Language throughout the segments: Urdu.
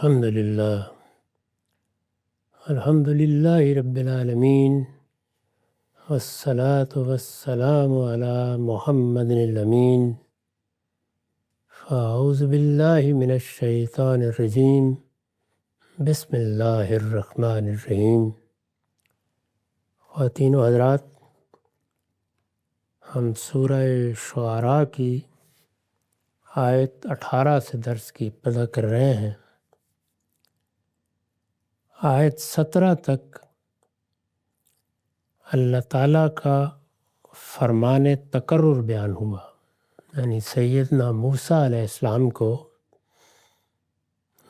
الحمد للہ رب العالمین والصلاة والسلام علی محمد الامین فاعوذ باللہ من الشیطان الرجیم بسم اللہ الرحمن الرحیم۔ خواتین و حضرات، ہم سورہ شعراء کی آیت 18 سے درس کی ابتدا کر رہے ہیں۔ آیت 17 تک اللہ تعالیٰ کا فرمان تقرر بیان ہوا، یعنی سیدنا موسیٰ علیہ السلام کو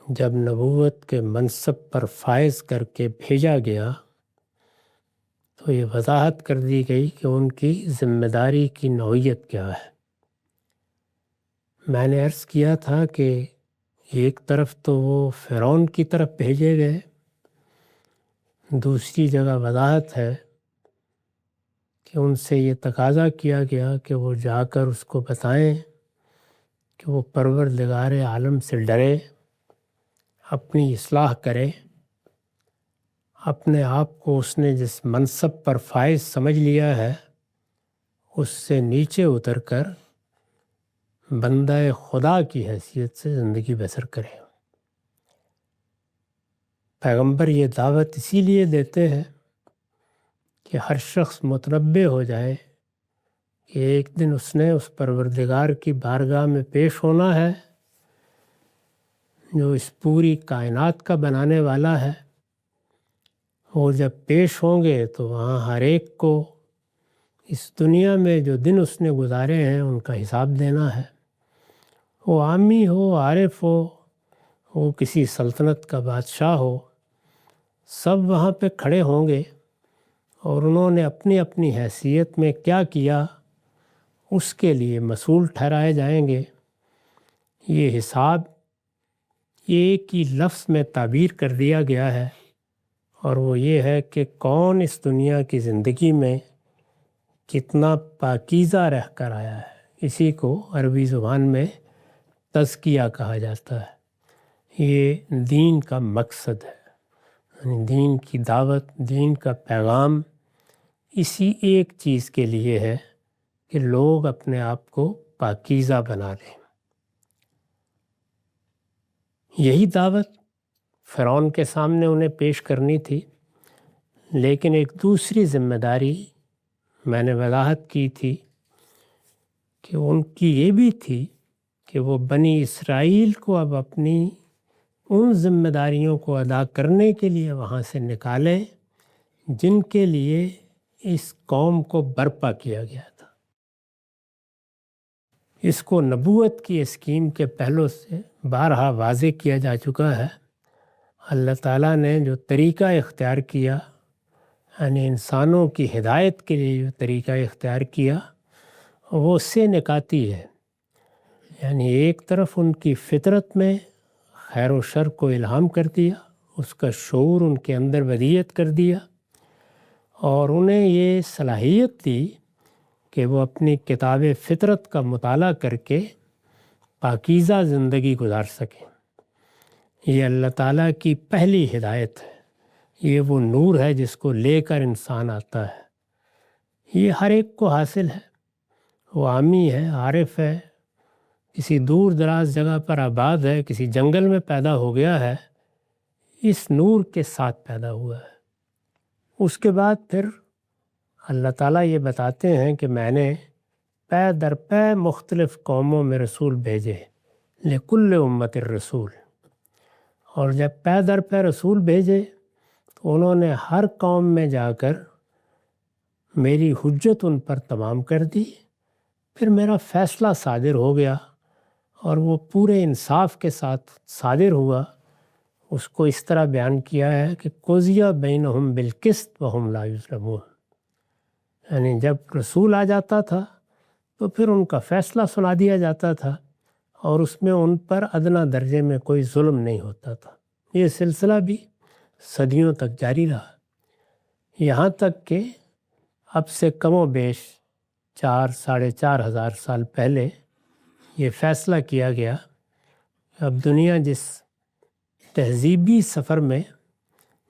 جب نبوت کے منصب پر فائز کر کے بھیجا گیا تو یہ وضاحت کر دی گئی کہ ان کی ذمہ داری کی نوعیت کیا ہے۔ میں نے عرض کیا تھا کہ ایک طرف تو وہ فرعون کی طرف بھیجے گئے، دوسری جگہ وضاحت ہے کہ ان سے یہ تقاضا کیا گیا کہ وہ جا کر اس کو بتائیں کہ وہ پروردگار عالم سے ڈرے، اپنی اصلاح کرے، اپنے آپ کو اس نے جس منصب پر فائز سمجھ لیا ہے اس سے نیچے اتر کر بندہ خدا کی حیثیت سے زندگی بسر کرے۔ پیغمبر یہ دعوت اسی لیے دیتے ہیں کہ ہر شخص متنبہ ہو جائے کہ ایک دن اس نے اس پروردگار کی بارگاہ میں پیش ہونا ہے جو اس پوری کائنات کا بنانے والا ہے۔ وہ جب پیش ہوں گے تو وہاں ہر ایک کو اس دنیا میں جو دن اس نے گزارے ہیں ان کا حساب دینا ہے۔ وہ عامی ہو، عارف ہو، وہ کسی سلطنت کا بادشاہ ہو، سب وہاں پہ کھڑے ہوں گے اور انہوں نے اپنی اپنی حیثیت میں کیا کیا اس کے لیے مسئول ٹھہرائے جائیں گے۔ یہ حساب ایک ہی لفظ میں تعبیر کر دیا گیا ہے، اور وہ یہ ہے کہ کون اس دنیا کی زندگی میں کتنا پاکیزہ رہ کر آیا ہے۔ اسی کو عربی زبان میں تزکیہ کہا جاتا ہے۔ یہ دین کا مقصد ہے، یعنی دین کی دعوت، دین کا پیغام اسی ایک چیز کے لیے ہے کہ لوگ اپنے آپ کو پاکیزہ بنا لیں۔ یہی دعوت فرعون کے سامنے انہیں پیش کرنی تھی، لیکن ایک دوسری ذمہ داری میں نے وضاحت کی تھی کہ ان کی یہ بھی تھی کہ وہ بنی اسرائیل کو اب اپنی ان ذمہ داریوں کو ادا کرنے کے لیے وہاں سے نکالیں جن کے لیے اس قوم کو برپا کیا گیا تھا۔ اس کو نبوت کی اسکیم کے پہلو سے بارہا واضح کیا جا چکا ہے۔ اللہ تعالیٰ نے جو طریقہ اختیار کیا، یعنی انسانوں کی ہدایت کے لیے جو طریقہ اختیار کیا وہ اس سے نکاتی ہے۔ یعنی ایک طرف ان کی فطرت میں خیر و شر کو الہام کر دیا، اس کا شعور ان کے اندر ودیت کر دیا، اور انہیں یہ صلاحیت دی کہ وہ اپنی کتاب فطرت کا مطالعہ کر کے پاکیزہ زندگی گزار سکیں۔ یہ اللہ تعالیٰ کی پہلی ہدایت ہے، یہ وہ نور ہے جس کو لے کر انسان آتا ہے۔ یہ ہر ایک کو حاصل ہے، وہ عامی ہے، عارف ہے، کسی دور دراز جگہ پر آباد ہے، کسی جنگل میں پیدا ہو گیا ہے، اس نور کے ساتھ پیدا ہوا ہے۔ اس کے بعد پھر اللہ تعالیٰ یہ بتاتے ہیں کہ میں نے پے در پے مختلف قوموں میں رسول بھیجے، لکل امت الرسول، اور جب پے در پے رسول بھیجے تو انہوں نے ہر قوم میں جا کر میری حجت ان پر تمام کر دی، پھر میرا فیصلہ صادر ہو گیا، اور وہ پورے انصاف کے ساتھ صادر ہوا۔ اس کو اس طرح بیان کیا ہے کہ قضی بینہم بالقسط وہم لا یظلمون، یعنی جب رسول آ جاتا تھا تو پھر ان کا فیصلہ سنا دیا جاتا تھا، اور اس میں ان پر ادنیٰ درجے میں کوئی ظلم نہیں ہوتا تھا۔ یہ سلسلہ بھی صدیوں تک جاری رہا، یہاں تک کہ اب سے کم و بیش 4,500 سال پہلے یہ فیصلہ کیا گیا کہ اب دنیا جس تہذیبی سفر میں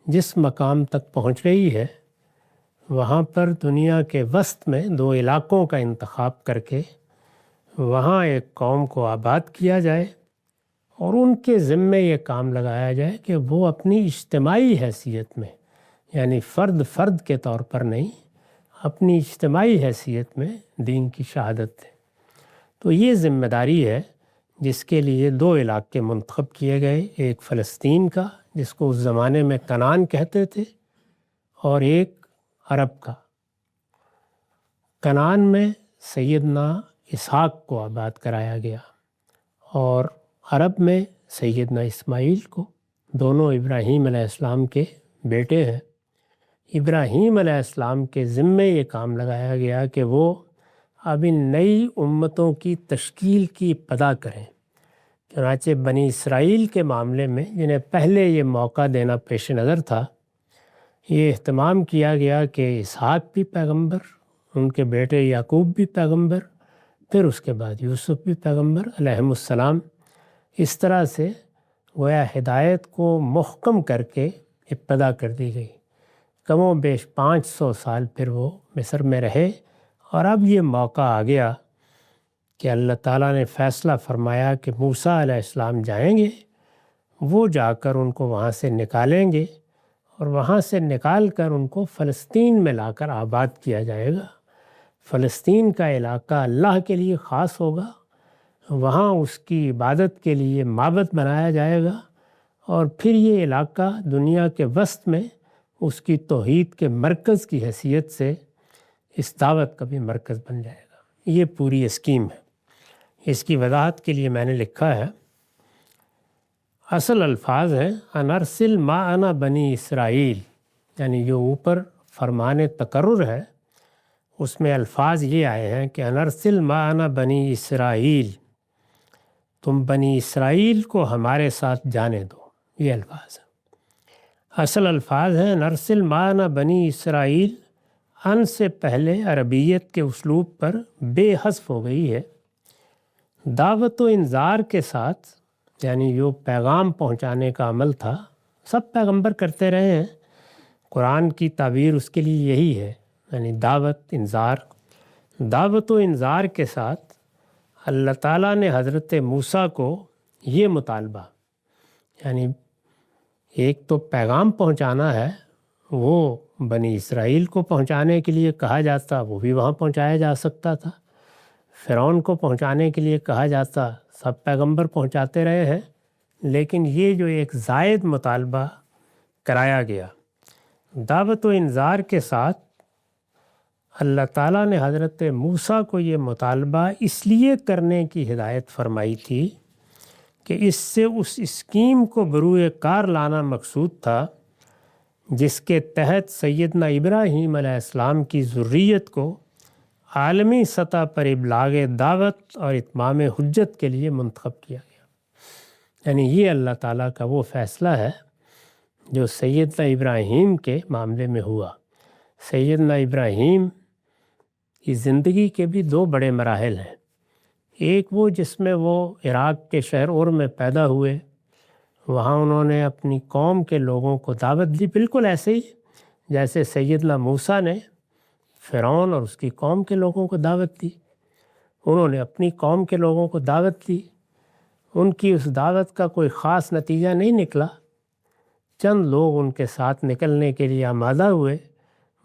جس مقام تک پہنچ رہی ہے وہاں پر دنیا کے وسط میں 2 علاقوں کا انتخاب کر کے وہاں ایک قوم کو آباد کیا جائے اور ان کے ذمے یہ کام لگایا جائے کہ وہ اپنی اجتماعی حیثیت میں، یعنی فرد کے طور پر نہیں، اپنی اجتماعی حیثیت میں دین کی شہادت دیں۔ تو یہ ذمہ داری ہے جس کے لیے 2 علاقے منتخب کیے گئے، ایک فلسطین کا جس کو اس زمانے میں کنعان کہتے تھے، اور ایک عرب کا۔ کنعان میں سیدنا اسحاق کو آباد کرایا گیا اور عرب میں سیدنا اسماعیل کو۔ دونوں ابراہیم علیہ السلام کے بیٹے ہیں۔ ابراہیم علیہ السلام کے ذمے یہ کام لگایا گیا کہ وہ اب ان نئی امتوں کی تشکیل کی ابتدا کریں۔ چنانچہ بنی اسرائیل کے معاملے میں جنہیں پہلے یہ موقع دینا پیش نظر تھا، یہ اہتمام کیا گیا کہ اسحاق بھی پیغمبر، ان کے بیٹے یعقوب بھی پیغمبر، پھر اس کے بعد یوسف بھی پیغمبر علیہم السلام۔ اس طرح سے گویا ہدایت کو محکم کر کے ابتدا کر دی گئی۔ کم و بیش 500 سال پھر وہ مصر میں رہے، اور اب یہ موقع آ گیا کہ اللہ تعالیٰ نے فیصلہ فرمایا کہ موسیٰ علیہ السلام جائیں گے، وہ جا کر ان کو وہاں سے نکالیں گے اور وہاں سے نکال کر ان کو فلسطین میں لا کر آباد کیا جائے گا۔ فلسطین کا علاقہ اللہ کے لیے خاص ہوگا، وہاں اس کی عبادت کے لیے معبد بنایا جائے گا، اور پھر یہ علاقہ دنیا کے وسط میں اس کی توحید کے مرکز کی حیثیت سے اس دعوت کا بھی مرکز بن جائے گا۔ یہ پوری اسکیم ہے۔ اس کی وضاحت کے لیے میں نے لکھا ہے، اصل الفاظ ہیں انرسل معنا بنی اسرائیل، یعنی جو اوپر فرمان تقرر ہے اس میں الفاظ یہ آئے ہیں کہ انرسل معنا بنی اسرائیل، تم بنی اسرائیل کو ہمارے ساتھ جانے دو، یہ الفاظ ہیں۔ اصل الفاظ ہیں نرسل معنا بنی اسرائیل، ان سے پہلے عربیت کے اسلوب پر بے حذف ہو گئی ہے۔ دعوت و انذار کے ساتھ، یعنی جو پیغام پہنچانے کا عمل تھا سب پیغمبر کرتے رہے ہیں، قرآن کی تعبیر اس کے لیے یہی ہے، یعنی دعوت و انذار کے ساتھ اللہ تعالیٰ نے حضرت موسیٰ کو یہ مطالبہ، یعنی ایک تو پیغام پہنچانا ہے، وہ بنی اسرائیل کو پہنچانے کے لیے کہا جاتا، وہ بھی وہاں پہنچایا جا سکتا تھا۔ فرعون کو پہنچانے کے لیے کہا جاتا، سب پیغمبر پہنچاتے رہے ہیں، لیکن یہ جو ایک زائد مطالبہ کرایا گیا دعوت و انذار کے ساتھ، اللہ تعالیٰ نے حضرت موسیٰ کو یہ مطالبہ اس لیے کرنے کی ہدایت فرمائی تھی کہ اس سے اس اسکیم کو بروئے کار لانا مقصود تھا جس کے تحت سیدنا ابراہیم علیہ السلام کی ذریت کو عالمی سطح پر ابلاغ دعوت اور اتمام حجت کے لیے منتخب کیا گیا۔ یعنی یہ اللہ تعالیٰ کا وہ فیصلہ ہے جو سیدنا ابراہیم کے معاملے میں ہوا۔ سیدنا ابراہیم کی زندگی کے بھی 2 بڑے مراحل ہیں۔ ایک وہ جس میں وہ عراق کے شہر اور میں پیدا ہوئے، وہاں انہوں نے اپنی قوم کے لوگوں کو دعوت دی، بالکل ایسے ہی جیسے سیدنا موسیٰ نے فرعون اور اس کی قوم کے لوگوں کو دعوت دی۔ انہوں نے اپنی قوم کے لوگوں کو دعوت دی، ان کی اس دعوت کا کوئی خاص نتیجہ نہیں نکلا، چند لوگ ان کے ساتھ نکلنے کے لیے آمادہ ہوئے،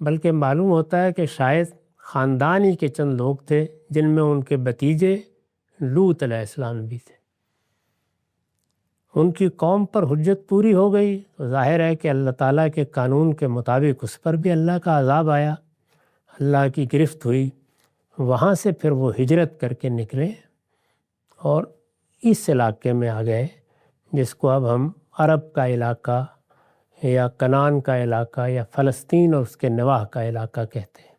بلکہ معلوم ہوتا ہے کہ شاید خاندان ہی کے چند لوگ تھے جن میں ان کے بھتیجے لوط علیہ السلام بھی تھے۔ ان کی قوم پر حجت پوری ہو گئی تو ظاہر ہے کہ اللہ تعالیٰ کے قانون کے مطابق اس پر بھی اللہ کا عذاب آیا، اللہ کی گرفت ہوئی۔ وہاں سے پھر وہ ہجرت کر کے نکلے اور اس علاقے میں آ گئے جس کو اب ہم عرب کا علاقہ یا کنعان کا علاقہ یا فلسطین اور اس کے نواح کا علاقہ کہتے ہیں۔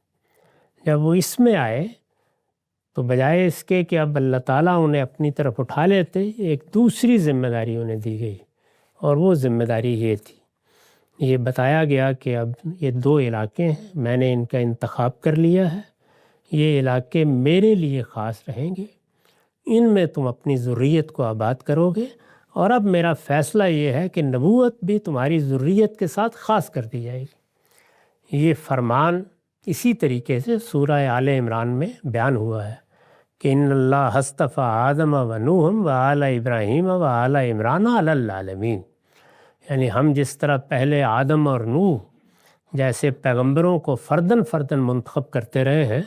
جب وہ اس میں آئے تو بجائے اس کے کہ اب اللہ تعالیٰ انہیں اپنی طرف اٹھا لیتے، ایک دوسری ذمہ داری انہیں دی گئی، اور وہ ذمہ داری یہ تھی، یہ بتایا گیا کہ اب یہ 2 علاقے ہیں، میں نے ان کا انتخاب کر لیا ہے، یہ علاقے میرے لیے خاص رہیں گے، ان میں تم اپنی ذریت کو آباد کرو گے اور اب میرا فیصلہ یہ ہے کہ نبوت بھی تمہاری ذریت کے ساتھ خاص کر دی جائے گی۔ یہ فرمان اسی طریقے سے سورہ آل عمران میں بیان ہوا ہے کہ ان اللہ اصطفیٰ آدم و نوح و آل ابراہیم و آل عمران علی العالمین، یعنی ہم جس طرح پہلے آدم اور نوح جیسے پیغمبروں کو فرداً فرداً منتخب کرتے رہے ہیں،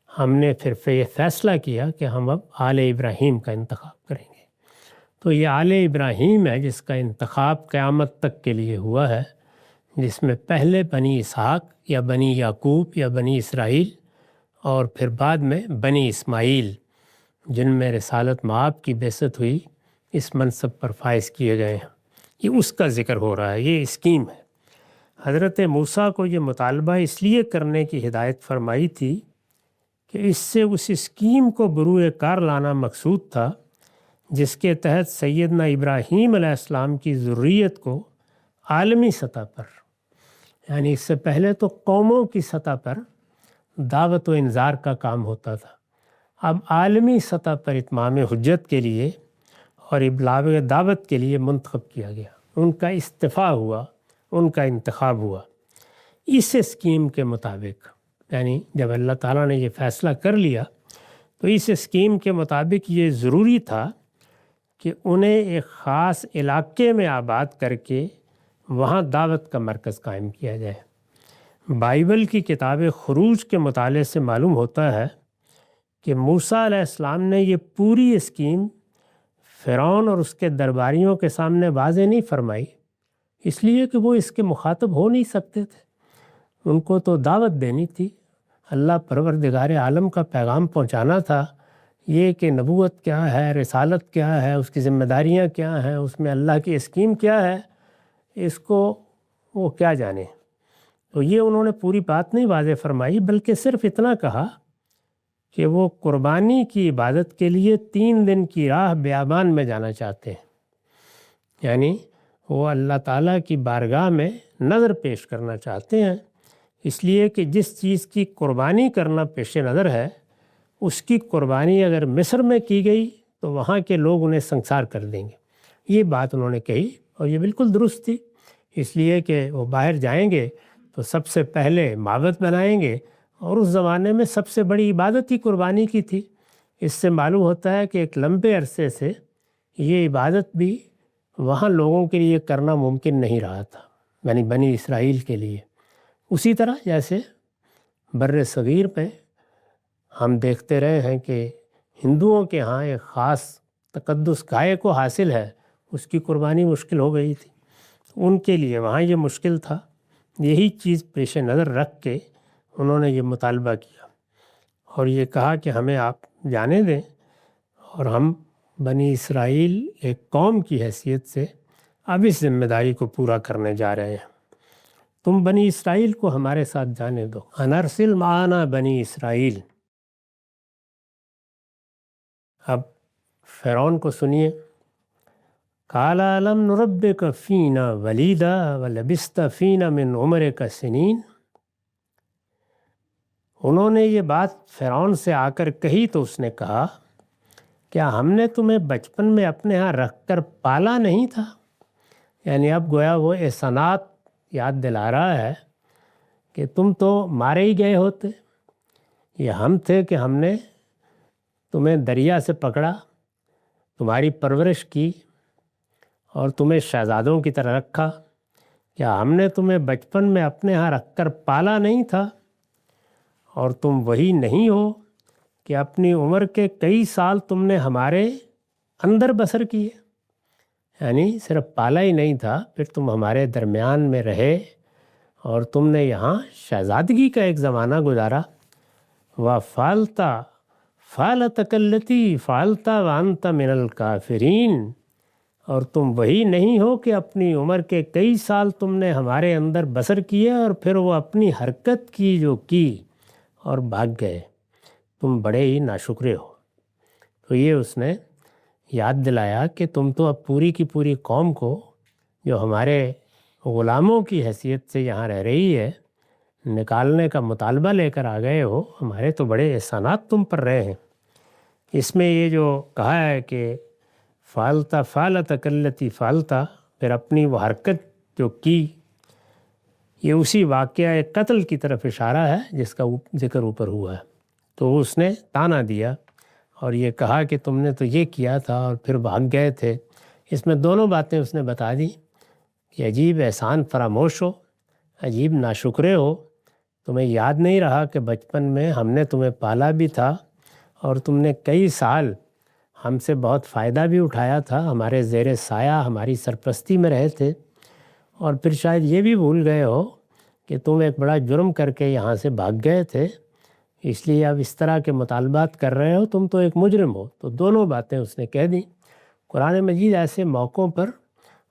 ہم نے پھر یہ فیصلہ کیا کہ ہم اب آل ابراہیم کا انتخاب کریں گے۔ تو یہ آل ابراہیم ہے جس کا انتخاب قیامت تک کے لیے ہوا ہے، جس میں پہلے بنی اسحاق یا بنی یعقوب یا بنی اسرائیل اور پھر بعد میں بنی اسماعیل، جن میں رسالت مآب کی بعثت ہوئی، اس منصب پر فائز کیے گئے ہیں۔ یہ اس کا ذکر ہو رہا ہے، یہ اسکیم ہے۔ حضرت موسیٰ کو یہ مطالبہ اس لیے کرنے کی ہدایت فرمائی تھی کہ اس سے اس اسکیم کو بروئے کار لانا مقصود تھا جس کے تحت سیدنا ابراہیم علیہ السلام کی ذریت کو عالمی سطح پر، یعنی اس سے پہلے تو قوموں کی سطح پر دعوت و انذار کا کام ہوتا تھا، اب عالمی سطح پر اتمام حجت کے لیے اور ابلاغ دعوت کے لیے منتخب کیا گیا۔ ان کا استعفیٰ ہوا، ان کا انتخاب ہوا اس اسکیم کے مطابق۔ یعنی جب اللہ تعالیٰ نے یہ فیصلہ کر لیا تو اس اسکیم کے مطابق یہ ضروری تھا کہ انہیں ایک خاص علاقے میں آباد کر کے وہاں دعوت کا مرکز قائم کیا جائے۔ بائبل کی کتاب خروج کے مطالعے سے معلوم ہوتا ہے کہ موسیٰ علیہ السلام نے یہ پوری اسکیم فرعون اور اس کے درباریوں کے سامنے واضح نہیں فرمائی، اس لیے کہ وہ اس کے مخاطب ہو نہیں سکتے تھے۔ ان کو تو دعوت دینی تھی، اللہ پروردگار عالم کا پیغام پہنچانا تھا، یہ کہ نبوت کیا ہے، رسالت کیا ہے، اس کی ذمہ داریاں کیا ہیں، اس میں اللہ کی اسکیم کیا ہے، اس کو وہ کیا جانے۔ تو یہ انہوں نے پوری بات نہیں واضح فرمائی، بلکہ صرف اتنا کہا کہ وہ قربانی کی عبادت کے لیے 3 دن کی راہ بیابان میں جانا چاہتے ہیں، یعنی وہ اللہ تعالیٰ کی بارگاہ میں نظر پیش کرنا چاہتے ہیں، اس لیے کہ جس چیز کی قربانی کرنا پیش نظر ہے اس کی قربانی اگر مصر میں کی گئی تو وہاں کے لوگ انہیں سنسار کر دیں گے۔ یہ بات انہوں نے کہی اور یہ بالکل درست تھی، اس لیے کہ وہ باہر جائیں گے تو سب سے پہلے معبد بنائیں گے، اور اس زمانے میں سب سے بڑی عبادت ہی قربانی کی تھی۔ اس سے معلوم ہوتا ہے کہ ایک لمبے عرصے سے یہ عبادت بھی وہاں لوگوں کے لیے کرنا ممکن نہیں رہا تھا، یعنی بنی اسرائیل کے لیے۔ اسی طرح جیسے بر صغیر میں ہم دیکھتے رہے ہیں کہ ہندوؤں کے ہاں ایک خاص تقدس گائے کو حاصل ہے، اس کی قربانی مشکل ہو گئی تھی، ان کے لیے وہاں یہ مشکل تھا۔ یہی چیز پیش نظر رکھ کے انہوں نے یہ مطالبہ کیا اور یہ کہا کہ ہمیں آپ جانے دیں اور ہم بنی اسرائیل ایک قوم کی حیثیت سے اب اس ذمہ داری کو پورا کرنے جا رہے ہیں، تم بنی اسرائیل کو ہمارے ساتھ جانے دو، انرسل معانا بنی اسرائیل۔ اب فرعون کو سنیے، قال الم نربک فینا ولیدا ولبست فینا من عمرک سنین۔ انہوں نے یہ بات فرعون سے آ کر کہی تو اس نے کہا، کیا ہم نے تمہیں بچپن میں اپنے ہاں رکھ کر پالا نہیں تھا؟ یعنی اب گویا وہ احسانات یاد دلا رہا ہے کہ تم تو مارے ہی گئے ہوتے، یہ ہم تھے کہ ہم نے تمہیں دریا سے پکڑا، تمہاری پرورش کی اور تمہیں شہزادوں کی طرح رکھا، کیا ہم نے تمہیں بچپن میں اپنے ہاں رکھ کر پالا نہیں تھا؟ اور تم وہی نہیں ہو کہ اپنی عمر کے کئی سال تم نے ہمارے اندر بسر کیے، یعنی صرف پالا ہی نہیں تھا، پھر تم ہمارے درمیان میں رہے اور تم نے یہاں شہزادگی کا ایک زمانہ گزارا۔ وَفَعَلْتَ فَعَلَتَكَ الَّتِي فَعَلْتَ وَأَنْتَ مِنَ الْكَافِرِينَ، اور تم وہی نہیں ہو کہ اپنی عمر کے کئی سال تم نے ہمارے اندر بسر کیے اور پھر وہ اپنی حرکت کی جو کی اور بھاگ گئے، تم بڑے ہی ناشکرے ہو۔ تو یہ اس نے یاد دلایا کہ تم تو اب پوری کی پوری قوم کو جو ہمارے غلاموں کی حیثیت سے یہاں رہ رہی ہے نکالنے کا مطالبہ لے کر آ گئے ہو، ہمارے تو بڑے احسانات تم پر رہے ہیں۔ اس میں یہ جو کہا ہے کہ فعلتا فعلتک التی فعلتا، پھر اپنی وہ حرکت جو کی، یہ اسی واقعہ قتل کی طرف اشارہ ہے جس کا ذکر اوپر ہوا ہے۔ تو اس نے تانا دیا اور یہ کہا کہ تم نے تو یہ کیا تھا اور پھر بھاگ گئے تھے۔ اس میں دونوں باتیں اس نے بتا دی کہ عجیب احسان فراموش ہو، عجیب ناشکرے ہو، تمہیں یاد نہیں رہا کہ بچپن میں ہم نے تمہیں پالا بھی تھا اور تم نے کئی سال ہم سے بہت فائدہ بھی اٹھایا تھا، ہمارے زیر سایہ ہماری سرپرستی میں رہے تھے، اور پھر شاید یہ بھی بھول گئے ہو کہ تم ایک بڑا جرم کر کے یہاں سے بھاگ گئے تھے، اس لیے اب اس طرح کے مطالبات کر رہے ہو، تم تو ایک مجرم ہو۔ تو دونوں باتیں اس نے کہہ دیں۔ قرآن مجید ایسے موقعوں پر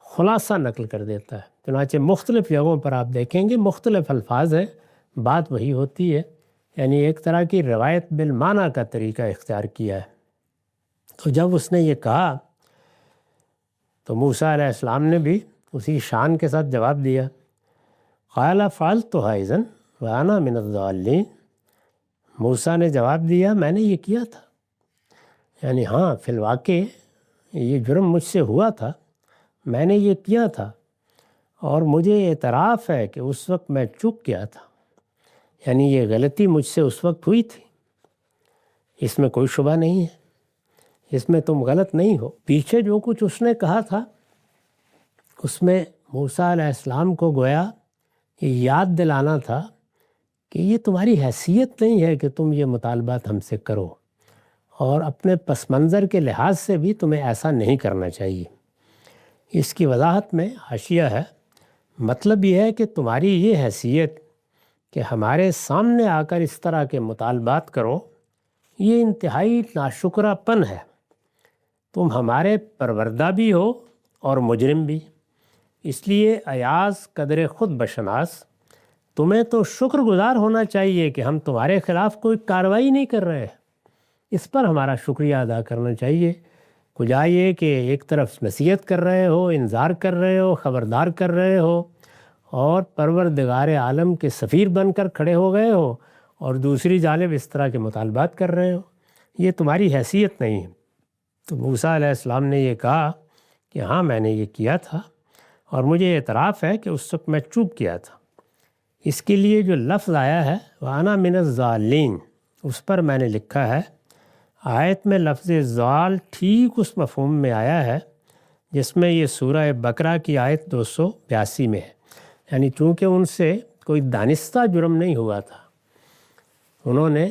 خلاصہ نقل کر دیتا ہے، چنانچہ مختلف جگہوں پر آپ دیکھیں گے مختلف الفاظ ہیں، بات وہی ہوتی ہے، یعنی ایک طرح کی روایت بالمعنی کا طریقہ اختیار کیا ہے۔ تو جب اس نے یہ کہا تو موسیٰ علیہ السلام نے بھی اسی شان کے ساتھ جواب دیا، قال فعلتها اذا وانا من الضالین۔ موسیٰ نے جواب دیا میں نے یہ کیا تھا، یعنی ہاں فی الواقع یہ جرم مجھ سے ہوا تھا، میں نے یہ کیا تھا، اور مجھے اعتراف ہے کہ اس وقت میں چوک گیا تھا، یعنی یہ غلطی مجھ سے اس وقت ہوئی تھی، اس میں کوئی شبہ نہیں ہے، اس میں تم غلط نہیں ہو۔ پیچھے جو کچھ اس نے کہا تھا اس میں موسیٰ علیہ السلام کو گویا یہ یاد دلانا تھا کہ یہ تمہاری حیثیت نہیں ہے کہ تم یہ مطالبات ہم سے کرو، اور اپنے پس منظر کے لحاظ سے بھی تمہیں ایسا نہیں کرنا چاہیے۔ اس کی وضاحت میں حاشیہ ہے، مطلب یہ ہے کہ تمہاری یہ حیثیت کہ ہمارے سامنے آ کر اس طرح کے مطالبات کرو، یہ انتہائی ناشکرہ پن ہے، تم ہمارے پروردہ بھی ہو اور مجرم بھی، اس لیے ایاز قدر خود بشناس، تمہیں تو شکر گزار ہونا چاہیے کہ ہم تمہارے خلاف کوئی کارروائی نہیں کر رہے، اس پر ہمارا شکریہ ادا کرنا چاہیے۔ کجا یہ کہ ایک طرف نصیحت کر رہے ہو، انذار کر رہے ہو، خبردار کر رہے ہو، اور پروردگار عالم کے سفیر بن کر کھڑے ہو گئے ہو، اور دوسری جانب اس طرح کے مطالبات کر رہے ہو، یہ تمہاری حیثیت نہیں ہے۔ تو موسیٰ علیہ السلام نے یہ کہا کہ ہاں میں نے یہ کیا تھا، اور مجھے اعتراف ہے کہ اس وقت میں چوک کیا تھا۔ اس کے لیے جو لفظ آیا ہے وَأَنَا مِنَ الضَّالِّينَ، اس پر میں نے لکھا ہے آیت میں لفظ ضال ٹھیک اس مفہوم میں آیا ہے جس میں یہ سورہ بقرہ کی آیت 282 میں ہے، یعنی چونکہ ان سے کوئی دانستہ جرم نہیں ہوا تھا، انہوں نے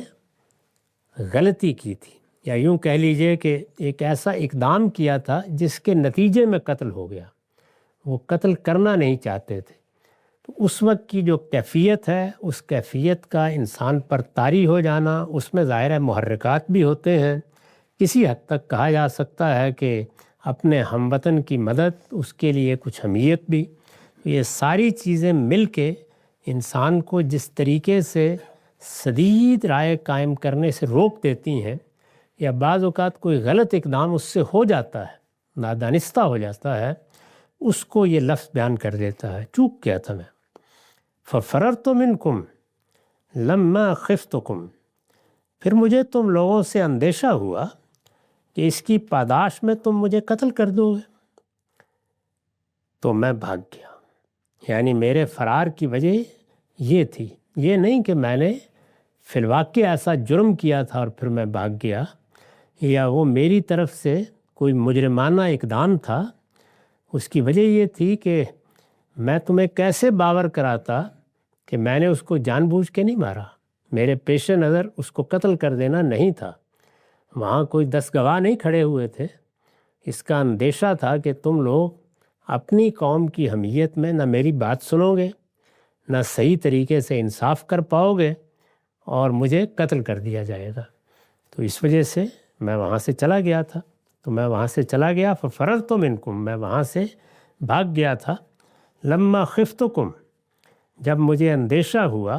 غلطی کی تھی، یا یوں کہہ لیجئے کہ ایک ایسا اقدام کیا تھا جس کے نتیجے میں قتل ہو گیا، وہ قتل کرنا نہیں چاہتے تھے۔ تو اس وقت کی جو کیفیت ہے، اس کیفیت کا انسان پر طاری ہو جانا، اس میں ظاہر ہے محرکات بھی ہوتے ہیں، کسی حد تک کہا جا سکتا ہے کہ اپنے ہم وطن کی مدد، اس کے لیے کچھ حمیت بھی، یہ ساری چیزیں مل کے انسان کو جس طریقے سے سدید رائے قائم کرنے سے روک دیتی ہیں، یا بعض اوقات کوئی غلط اقدام اس سے ہو جاتا ہے، نادانستہ ہو جاتا ہے، اس کو یہ لفظ بیان کر دیتا ہے، چوک کیا تھا میں۔ فَفَرَرْتُ مِنْكُمْ لَمَّا خِفْتُكُمْ، پھر مجھے تم لوگوں سے اندیشہ ہوا کہ اس کی پاداش میں تم مجھے قتل کر دو گے، تو میں بھاگ گیا۔ یعنی میرے فرار کی وجہ یہ تھی، یہ نہیں کہ میں نے فی الواقع ایسا جرم کیا تھا اور پھر میں بھاگ گیا، یا وہ میری طرف سے کوئی مجرمانہ اقدام تھا، اس کی وجہ یہ تھی کہ میں تمہیں کیسے باور کراتا کہ میں نے اس کو جان بوجھ کے نہیں مارا، میرے پیش نظر اس کو قتل کر دینا نہیں تھا، وہاں کوئی 10 گواہ نہیں کھڑے ہوئے تھے، اس کا اندیشہ تھا کہ تم لوگ اپنی قوم کی حمیت میں نہ میری بات سنو گے، نہ صحیح طریقے سے انصاف کر پاؤ گے، اور مجھے قتل کر دیا جائے گا، تو اس وجہ سے میں وہاں سے چلا گیا تھا۔ تو میں وہاں سے چلا گیا، فَفَرَرْتُ مِنْكُمْ، میں وہاں سے بھاگ گیا تھا، لَمَّا خِفْتُكُمْ، جب مجھے اندیشہ ہوا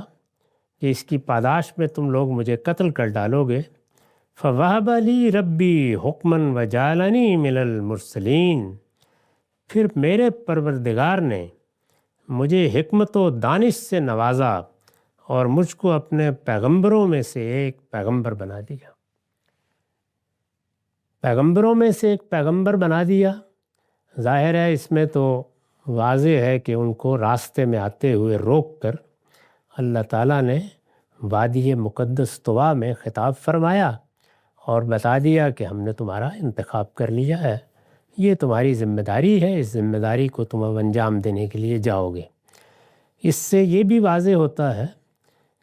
کہ اس کی پاداش میں تم لوگ مجھے قتل کر ڈالو گے، فَوَهَبَ لِي رَبِّي حُکْمًا وَجَعَلَنِي مِنَ الْمُرْسَلِينَ، پھر میرے پروردگار نے مجھے حکمت و دانش سے نوازا اور مجھ کو اپنے پیغمبروں میں سے ایک پیغمبر بنا دیا۔ پیغمبروں میں سے ایک پیغمبر بنا دیا۔ ظاہر ہے اس میں تو واضح ہے کہ ان کو راستے میں آتے ہوئے روک کر اللہ تعالیٰ نے وادی مقدس طوا میں خطاب فرمایا اور بتا دیا کہ ہم نے تمہارا انتخاب کر لیا ہے، یہ تمہاری ذمہ داری ہے، اس ذمہ داری کو تم اب انجام دینے کے لیے جاؤ گے۔ اس سے یہ بھی واضح ہوتا ہے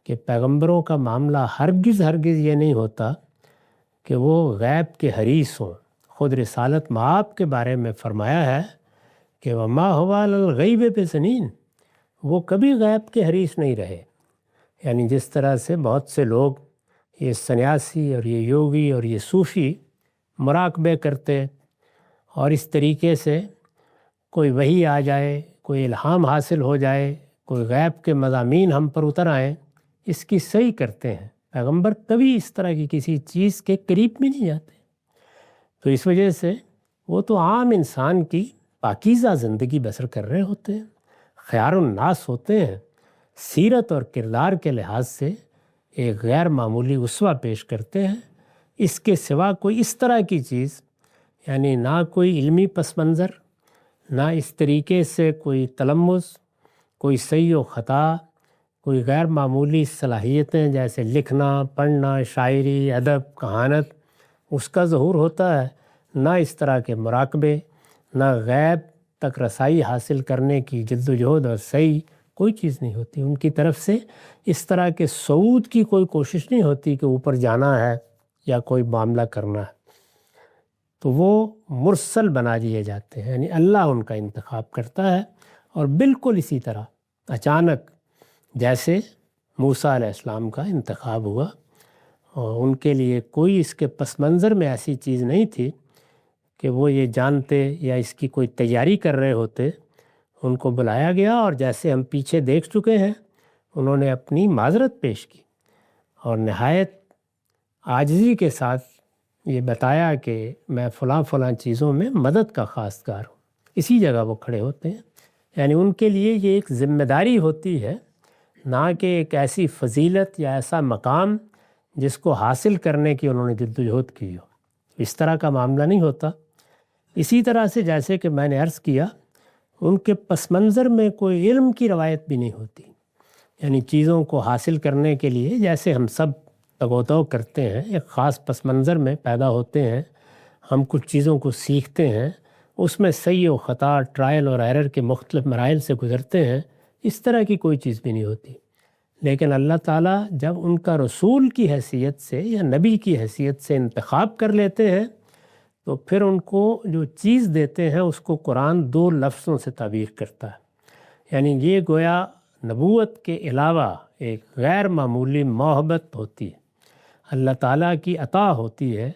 کہ پیغمبروں کا معاملہ ہرگز یہ نہیں ہوتا کہ وہ غیب کے حریص ہوں۔ خود رسالت مآب کے بارے میں فرمایا ہے کہ وما هو علی الغیب بضنین، وہ کبھی غیب کے حریص نہیں رہے۔ یعنی جس طرح سے بہت سے لوگ یہ سنیاسی اور یہ یوگی اور یہ صوفی مراقبے کرتے اور اس طریقے سے کوئی وحی آ جائے، کوئی الہام حاصل ہو جائے، کوئی غیب کے مضامین ہم پر اتر آئیں، اس کی صحیح کرتے ہیں۔ پیغمبر کبھی اس طرح کی کسی چیز کے قریب بھی نہیں جاتے۔ تو اس وجہ سے وہ تو عام انسان کی پاکیزہ زندگی بسر کر رہے ہوتے ہیں، خیار الناس ہوتے ہیں، سیرت اور کردار کے لحاظ سے ایک غیر معمولی اسوہ پیش کرتے ہیں۔ اس کے سوا کوئی اس طرح کی چیز، یعنی نہ کوئی علمی پس منظر، نہ اس طریقے سے کوئی تلمس، کوئی صحیح و خطا، کوئی غیر معمولی صلاحیتیں جیسے لکھنا، پڑھنا، شاعری، ادب، کہانت، اس کا ظہور ہوتا ہے۔ نہ اس طرح کے مراقبے، نہ غیب تک رسائی حاصل کرنے کی جد و جہد اور صحیح کوئی چیز نہیں ہوتی۔ ان کی طرف سے اس طرح کے صعود کی کوئی کوشش نہیں ہوتی کہ اوپر جانا ہے یا کوئی معاملہ کرنا ہے۔ تو وہ مرسل بنا دیے جاتے ہیں، یعنی اللہ ان کا انتخاب کرتا ہے۔ اور بالکل اسی طرح اچانک جیسے موسیٰ علیہ السلام کا انتخاب ہوا، اور ان کے لیے کوئی اس کے پس منظر میں ایسی چیز نہیں تھی کہ وہ یہ جانتے یا اس کی کوئی تیاری کر رہے ہوتے۔ ان کو بلایا گیا اور جیسے ہم پیچھے دیکھ چکے ہیں، انہوں نے اپنی معذرت پیش کی اور نہایت عاجزی کے ساتھ یہ بتایا کہ میں فلاں چیزوں میں مدد کا خواستگار ہوں۔ اسی جگہ وہ کھڑے ہوتے ہیں۔ یعنی ان کے لیے یہ ایک ذمہ داری ہوتی ہے، نہ کہ ایک ایسی فضیلت یا ایسا مقام جس کو حاصل کرنے کی انہوں نے جدوجہد کی ہو۔ اس طرح کا معاملہ نہیں ہوتا۔ اسی طرح سے جیسے کہ میں نے عرض کیا، ان کے پس منظر میں کوئی علم کی روایت بھی نہیں ہوتی۔ یعنی چیزوں کو حاصل کرنے کے لیے جیسے ہم سب تگ و دو کرتے ہیں، ایک خاص پس منظر میں پیدا ہوتے ہیں، ہم کچھ چیزوں کو سیکھتے ہیں، اس میں صحیح و خطا، ٹرائل اور ایرر کے مختلف مراحل سے گزرتے ہیں، اس طرح کی کوئی چیز بھی نہیں ہوتی۔ لیکن اللہ تعالیٰ جب ان کا رسول کی حیثیت سے یا نبی کی حیثیت سے انتخاب کر لیتے ہیں، تو پھر ان کو جو چیز دیتے ہیں اس کو قرآن 2 لفظوں سے تعبیر کرتا ہے۔ یعنی یہ گویا نبوت کے علاوہ ایک غیر معمولی محبت ہوتی ہے، اللہ تعالیٰ کی عطا ہوتی ہے،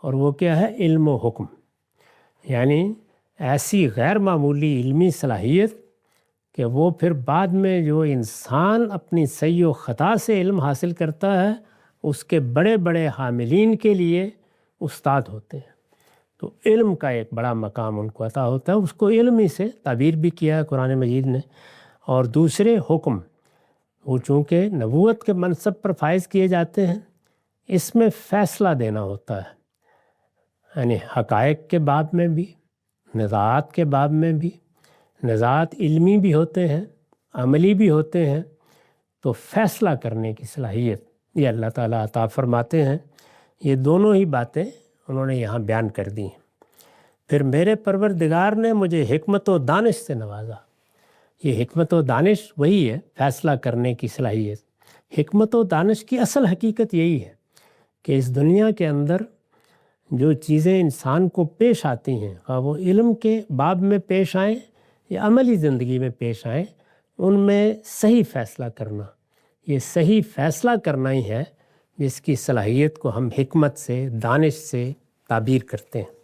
اور وہ کیا ہے؟ علم و حکم۔ یعنی ایسی غیر معمولی علمی صلاحیت کہ وہ پھر بعد میں جو انسان اپنی صحیح و خطا سے علم حاصل کرتا ہے، اس کے بڑے بڑے حاملین کے لیے استاد ہوتے ہیں۔ تو علم کا ایک بڑا مقام ان کو عطا ہوتا ہے، اس کو علمی سے تعبیر بھی کیا ہے قرآن مجید نے۔ اور دوسرے حکم، وہ چونکہ نبوت کے منصب پر فائز کیے جاتے ہیں، اس میں فیصلہ دینا ہوتا ہے، یعنی حقائق کے باب میں بھی، نزاعات کے باب میں بھی۔ نزاعات علمی بھی ہوتے ہیں، عملی بھی ہوتے ہیں، تو فیصلہ کرنے کی صلاحیت یہ اللہ تعالیٰ عطا فرماتے ہیں۔ یہ دونوں ہی باتیں انہوں نے یہاں بیان کر دی ہیں۔ پھر میرے پروردگار نے مجھے حکمت و دانش سے نوازا۔ یہ حکمت و دانش وہی ہے، فیصلہ کرنے کی صلاحیت۔ حکمت و دانش کی اصل حقیقت یہی ہے کہ اس دنیا کے اندر جو چیزیں انسان کو پیش آتی ہیں، خواہ وہ علم کے باب میں پیش آئیں یا عملی زندگی میں پیش آئیں، ان میں صحیح فیصلہ کرنا، یہ صحیح فیصلہ کرنا ہی ہے جس کی صلاحیت کو ہم حکمت سے، دانش سے تعبیر کرتے ہیں۔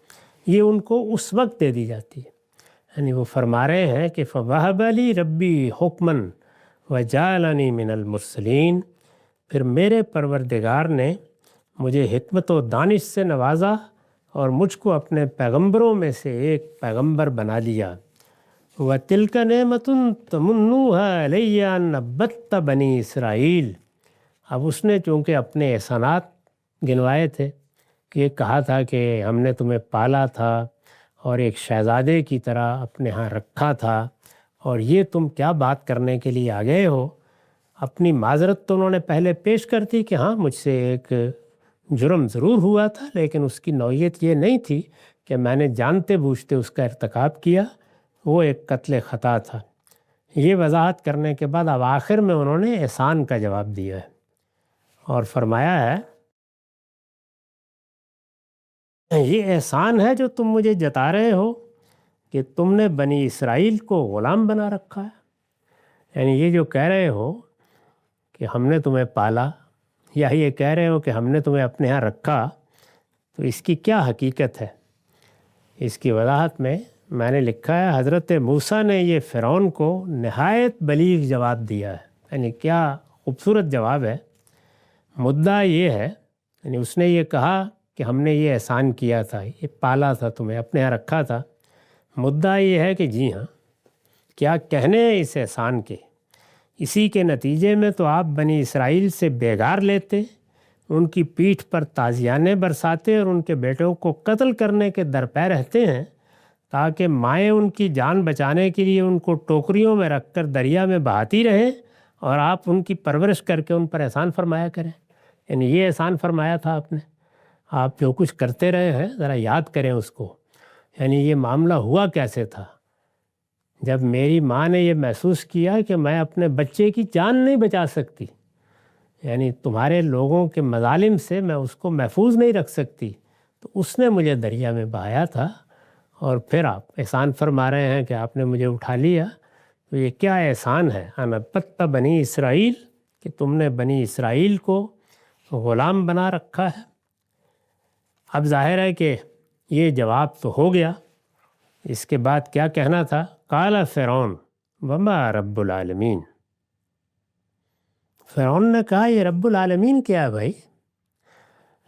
یہ ان کو اس وقت دے دی جاتی ہے۔ یعنی وہ فرما رہے ہیں کہ فَوَهَبَ لِي رَبِّي حُکْمًا وَجَعَلَنِي مِنَ الْمُرْسَلِينَ، پھر میرے پروردگار نے مجھے حکمت و دانش سے نوازا اور مجھ کو اپنے پیغمبروں میں سے ایک پیغمبر بنا لیا۔ وَتِلْكَ نِعْمَةٌ تَمُنُّهَا عَلَيَّ أَن عَبَّدتَّ بَنِي اسرائیل، اب اس نے چونکہ اپنے احسانات گنوائے تھے کہ یہ کہا تھا کہ ہم نے تمہیں پالا تھا اور ایک شہزادے کی طرح اپنے ہاں رکھا تھا، اور یہ تم کیا بات کرنے کے لیے آ گئے ہو؟ اپنی معذرت تو انہوں نے پہلے پیش کر دی کہ ہاں مجھ سے ایک جرم ضرور ہوا تھا، لیکن اس کی نوعیت یہ نہیں تھی کہ میں نے جانتے بوجھتے اس کا ارتکاب کیا، وہ ایک قتل خطا تھا۔ یہ وضاحت کرنے کے بعد اب آخر میں انہوں نے احسان کا جواب دیا ہے اور فرمایا ہے یہ احسان ہے جو تم مجھے جتا رہے ہو کہ تم نے بنی اسرائیل کو غلام بنا رکھا ہے۔ یعنی یہ جو کہہ رہے ہو کہ ہم نے تمہیں پالا، یا یہ کہہ رہے ہو کہ ہم نے تمہیں اپنے ہاں رکھا، تو اس کی کیا حقیقت ہے؟ اس کی وضاحت میں نے لکھا ہے حضرت موسیٰ نے یہ فرعون کو نہایت بلیغ جواب دیا ہے۔ یعنی کیا خوبصورت جواب ہے۔ مدعا یہ ہے، یعنی اس نے یہ کہا کہ ہم نے یہ احسان کیا تھا، یہ پالا تھا، تمہیں اپنے ہاں رکھا تھا۔ مدعا یہ ہے کہ جی ہاں، کیا کہنے ہیں اس احسان کے؟ اسی کے نتیجے میں تو آپ بنی اسرائیل سے بیگار لیتے، ان کی پیٹھ پر تازیانے برساتے اور ان کے بیٹوں کو قتل کرنے کے درپے رہتے ہیں، تاکہ مائیں ان کی جان بچانے کے لیے ان کو ٹوکریوں میں رکھ کر دریا میں بہاتی رہیں اور آپ ان کی پرورش کر کے ان پر احسان فرمایا کریں۔ یعنی یہ احسان فرمایا تھا آپ نے، آپ جو کچھ کرتے رہے ہیں ذرا یاد کریں اس کو۔ یعنی یہ معاملہ ہوا کیسے تھا؟ جب میری ماں نے یہ محسوس کیا کہ میں اپنے بچے کی جان نہیں بچا سکتی، یعنی تمہارے لوگوں کے مظالم سے میں اس کو محفوظ نہیں رکھ سکتی، تو اس نے مجھے دریا میں بہایا تھا، اور پھر آپ احسان فرما رہے ہیں کہ آپ نے مجھے اٹھا لیا۔ تو یہ کیا احسان ہے؟ انبت بنی اسرائیل، کہ تم نے بنی اسرائیل کو غلام بنا رکھا ہے۔ اب ظاہر ہے کہ یہ جواب تو ہو گیا، اس کے بعد کیا کہنا تھا؟ قال فرعون وما رب العالمین۔ فرعون نے کہا یہ رب العالمین کیا ہے بھائی؟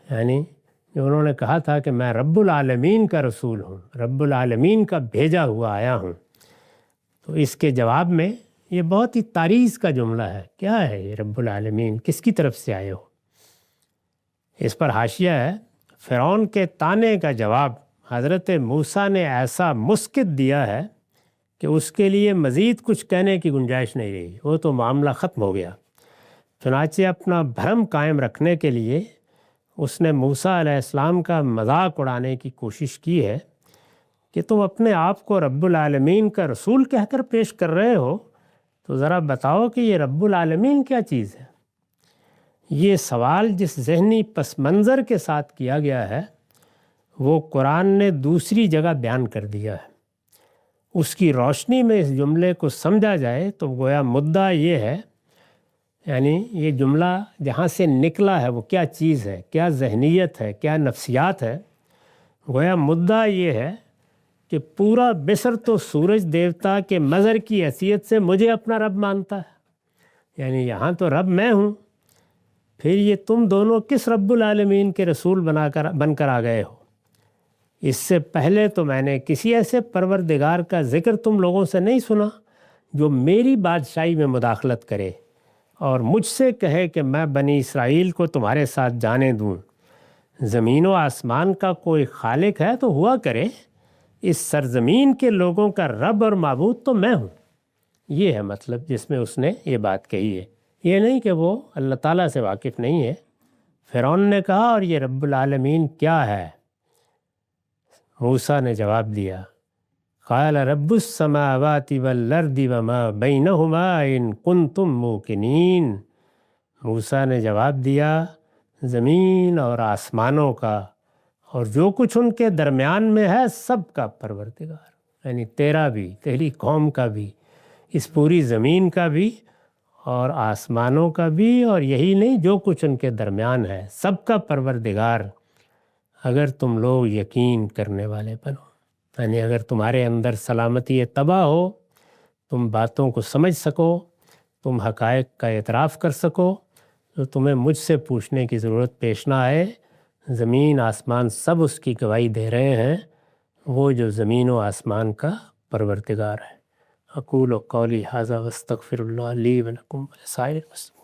یعنی انہوں نے کہا تھا کہ میں رب العالمین کا رسول ہوں، رب العالمین کا بھیجا ہوا آیا ہوں۔ تو اس کے جواب میں یہ بہت ہی تعریض کا جملہ ہے، کیا ہے یہ رب العالمین، کس کی طرف سے آئے ہو؟ اس پر حاشیہ ہے، فرعون کے طعنے کا جواب حضرت موسیٰ نے ایسا مسکت دیا ہے کہ اس کے لیے مزید کچھ کہنے کی گنجائش نہیں رہی، وہ تو معاملہ ختم ہو گیا۔ چنانچہ اپنا بھرم قائم رکھنے کے لیے اس نے موسیٰ علیہ السلام کا مذاق اڑانے کی کوشش کی ہے کہ تم اپنے آپ کو رب العالمین کا رسول کہہ کر پیش کر رہے ہو، تو ذرا بتاؤ کہ یہ رب العالمین کیا چیز ہے؟ یہ سوال جس ذہنی پس منظر کے ساتھ کیا گیا ہے وہ قرآن نے دوسری جگہ بیان کر دیا ہے۔ اس کی روشنی میں اس جملے کو سمجھا جائے تو گویا مدعا یہ ہے، یعنی یہ جملہ جہاں سے نکلا ہے وہ کیا چیز ہے، کیا ذہنیت ہے، کیا نفسیات ہے۔ گویا مدعا یہ ہے کہ پورا بصر تو سورج دیوتا کے مظہر کی حیثیت سے مجھے اپنا رب مانتا ہے، یعنی یہاں تو رب میں ہوں، پھر یہ تم دونوں کس رب العالمین کے رسول بن کر آ گئے ہو؟ اس سے پہلے تو میں نے کسی ایسے پروردگار کا ذکر تم لوگوں سے نہیں سنا جو میری بادشاہی میں مداخلت کرے اور مجھ سے کہے کہ میں بنی اسرائیل کو تمہارے ساتھ جانے دوں۔ زمین و آسمان کا کوئی خالق ہے تو ہوا کرے، اس سرزمین کے لوگوں کا رب اور معبود تو میں ہوں۔ یہ ہے مطلب جس میں اس نے یہ بات کہی ہے، یہ نہیں کہ وہ اللہ تعالیٰ سے واقف نہیں ہے۔ فرعون نے کہا اور یہ رب العالمین کیا ہے؟ موسیٰ نے جواب دیا، قال رب السماوات والارض وما بینہما ان کنتم موقنین۔ موسیٰ نے جواب دیا زمین اور آسمانوں کا اور جو کچھ ان کے درمیان میں ہے سب کا پروردگار، یعنی تیرا بھی، تیری قوم کا بھی، اس پوری زمین کا بھی اور آسمانوں کا بھی، اور یہی نہیں جو کچھ ان کے درمیان ہے سب کا پروردگار، اگر تم لوگ یقین کرنے والے بنو۔ یعنی اگر تمہارے اندر سلامتی طبع ہو، تم باتوں کو سمجھ سکو، تم حقائق کا اعتراف کر سکو، تو تمہیں مجھ سے پوچھنے کی ضرورت پیش نہ آئے۔ زمین آسمان سب اس کی گواہی دے رہے ہیں، وہ جو زمین و آسمان کا پروردگار ہے۔ اقول قولی ھذا واستغفر اللہ لی ولکم ولسائر المسلمین۔